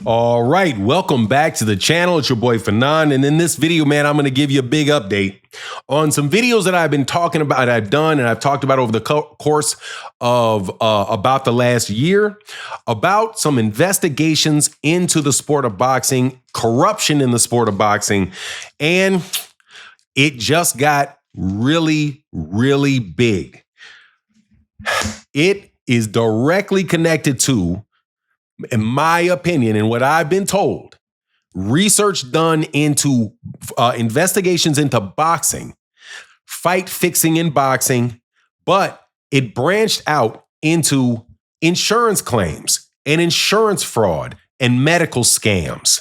All right, welcome back to the channel. It's your boy Fanon, and in this video, man, I'm going to give you a big update on some videos that I've been talking about, I've done, and I've talked about over the course of about the last year, about some investigations into the sport of boxing, corruption in the sport of boxing, and it just got really, really big. It is directly connected to, in my opinion, and what I've been told, research done into investigations into boxing, fight fixing in boxing, but it branched out into insurance claims and insurance fraud and medical scams.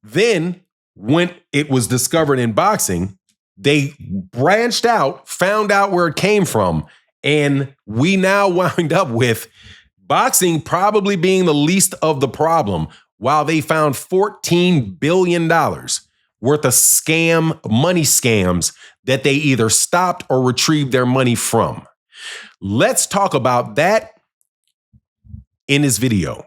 Then, when it was discovered in boxing, they branched out, found out where it came from, and we now wind up with boxing probably being the least of the problem, while they found $14 billion worth of money scams that they either stopped or retrieved their money from. Let's talk about that in this video.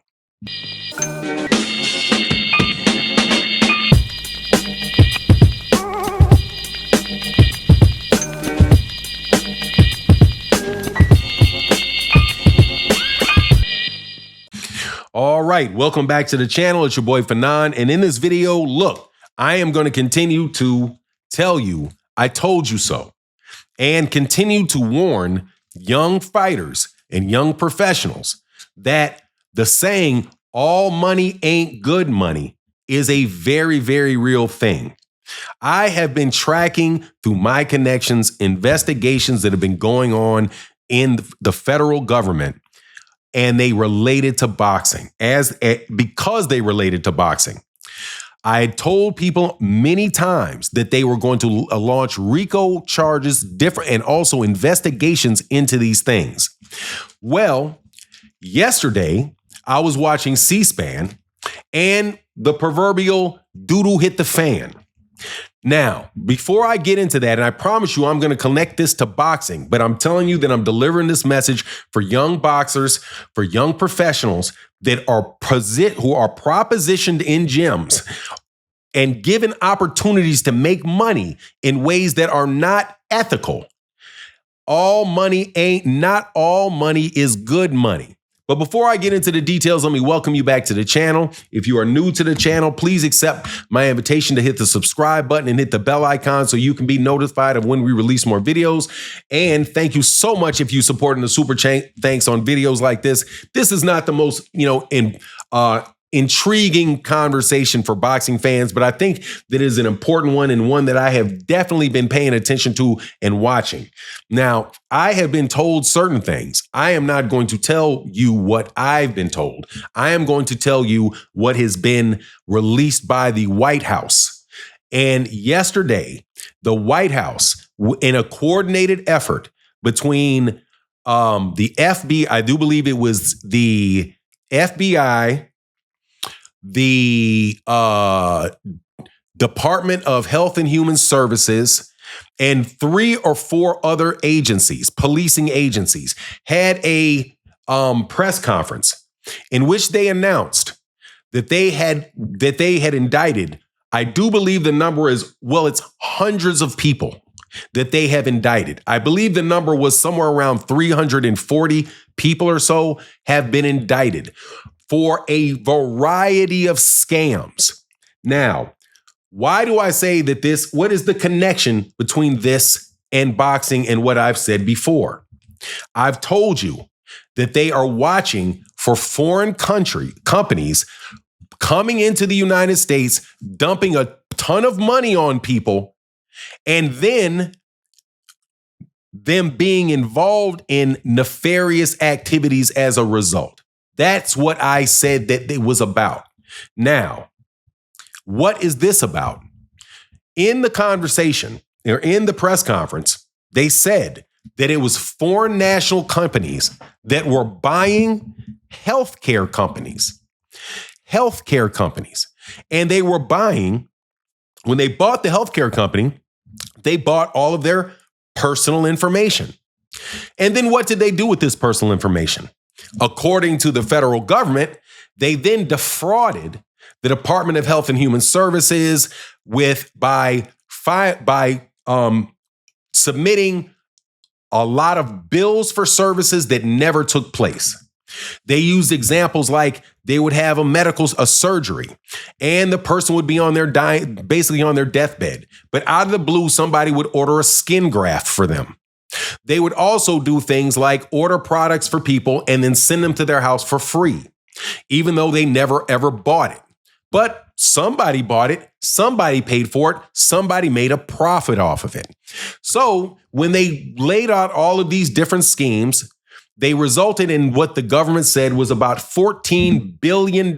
All right, welcome back to the channel. It's your boy Fanon, and in this video, look, I am going to continue to tell you, I told you so, and continue to warn young fighters and young professionals that the saying, all money ain't good money, is a very, very real thing. I have been tracking through my connections investigations that have been going on in the federal government, and they related to boxing because they related to boxing. I had told people many times that they were going to launch RICO charges, and also investigations into these things. Well, yesterday I was watching C-SPAN and the proverbial doodle hit the fan. Now, before I get into that, and I promise you I'm going to connect this to boxing, but I'm telling you that I'm delivering this message for young boxers, for young professionals that are who are propositioned in gyms and given opportunities to make money in ways that are not ethical. Not all money is good money. But before I get into the details, let me welcome you back to the channel. If you are new to the channel, please accept my invitation to hit the subscribe button and hit the bell icon so you can be notified of when we release more videos. And thank you so much if you supporting the super thanks on videos like this. This is not the most, intriguing conversation for boxing fans, but I think that is an important one, and one that I have definitely been paying attention to and watching. Now, I have been told certain things. I am not going to tell you what I've been told. I am going to tell you what has been released by the White House. And yesterday, the White House, in a coordinated effort between the FBI, I do believe it was the FBI, the Department of Health and Human Services, and 3 or 4 other agencies, policing agencies, had a press conference in which they announced that they had indicted, I do believe the number is, well, it's hundreds of people that they have indicted. I believe the number was somewhere around 340 people or so have been indicted for a variety of scams. Now, why do I say that what is the connection between this and boxing and what I've said before? I've told you that they are watching for foreign companies coming into the United States, dumping a ton of money on people, and then them being involved in nefarious activities as a result. That's what I said that it was about. Now, what is this about? In the conversation, or in the press conference, they said that it was foreign national companies that were buying healthcare companies. And they were buying, when they bought the healthcare company, they bought all of their personal information. And then what did they do with this personal information? According to the federal government, They then defrauded the Department of Health and Human Services by submitting a lot of bills for services that never took place. They used examples like they would have a surgery, and the person would be on their basically on their deathbed. But out of the blue, somebody would order a skin graft for them. They would also do things like order products for people and then send them to their house for free, even though they never ever bought it. But somebody bought it, somebody paid for it, somebody made a profit off of it. So when they laid out all of these different schemes, they resulted in what the government said was about $14 billion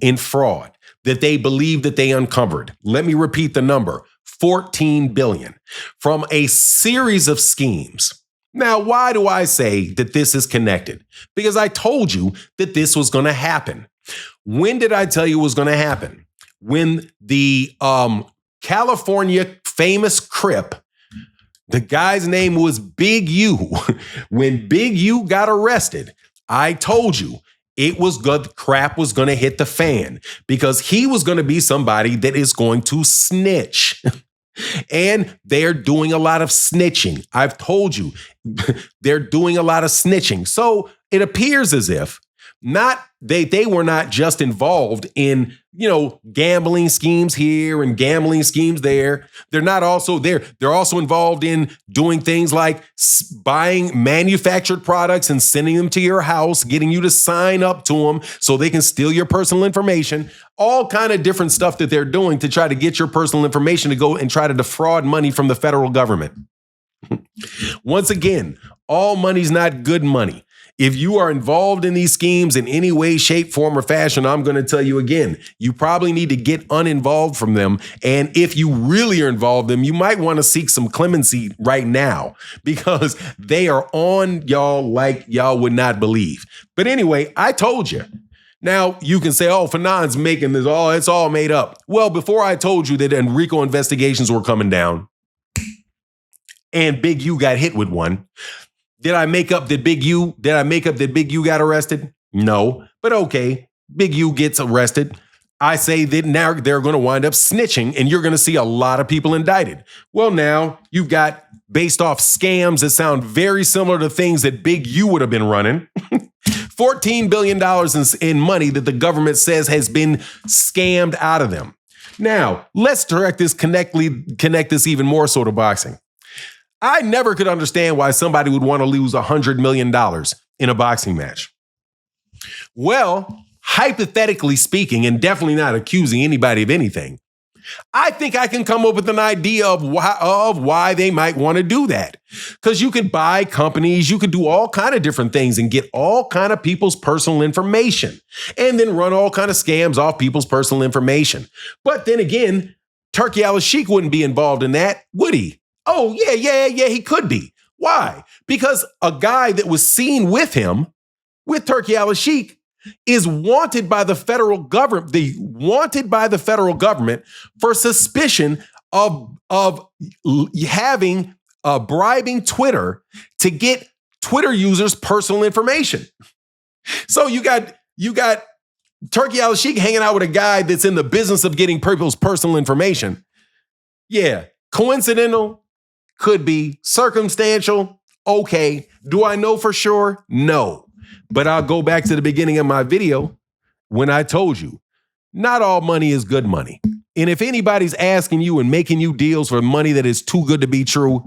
in fraud that they believed that they uncovered. Let me repeat the number, $14 billion from a series of schemes. Now, why do I say that this is connected? Because I told you that this was going to happen. When did I tell you it was going to happen? When the California famous Crip, the guy's name was Big U. When Big U got arrested, I told you it was good. Crap was going to hit the fan because he was going to be somebody that is going to snitch. And they're doing a lot of snitching. I've told you they're doing a lot of snitching. So it appears as if they were not just involved in, gambling schemes here and gambling schemes there. They're also involved in doing things like buying manufactured products and sending them to your house, getting you to sign up to them so they can steal your personal information. All kind of different stuff that they're doing to try to get your personal information to go and try to defraud money from the federal government. Once again, all money's not good money. If you are involved in these schemes in any way, shape, form, or fashion, I'm going to tell you again, you probably need to get uninvolved from them. And if you really are involved in them, you might want to seek some clemency right now because they are on y'all like y'all would not believe. But anyway, I told you. Now, you can say, Fanon's making this it's all made up. Well, before I told you that RICO investigations were coming down and Big U got hit with one, did I make up that Big U got arrested? No, but okay, Big U gets arrested. I say that now they're going to wind up snitching and you're going to see a lot of people indicted. Well, now you've got based off scams that sound very similar to things that Big U would have been running. $14 billion in money that the government says has been scammed out of them. Now, let's connect this even more so to boxing. I never could understand why somebody would want to lose $100 million in a boxing match. Well, hypothetically speaking, and definitely not accusing anybody of anything, I think I can come up with an idea of why they might want to do that. Because you can buy companies, you can do all kind of different things and get all kind of people's personal information and then run all kind of scams off people's personal information. But then again, Turkey Al-Sheikh wouldn't be involved in that, would he? Oh, yeah, he could be. Why? Because a guy that was seen with him, with Turkey Al-Sheikh, is wanted by the federal government, for suspicion of having bribing Twitter to get Twitter users' personal information. So you got Turkey Al-Sheikh hanging out with a guy that's in the business of getting people's personal information. Yeah, coincidental. Could be circumstantial. Okay. Do I know for sure? No. But I'll go back to the beginning of my video when I told you, not all money is good money. And if anybody's asking you and making you deals for money that is too good to be true,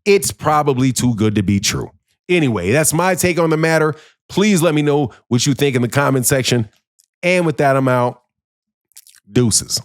it's probably too good to be true. Anyway, that's my take on the matter. Please let me know what you think in the comment section. And with that, I'm out. Deuces.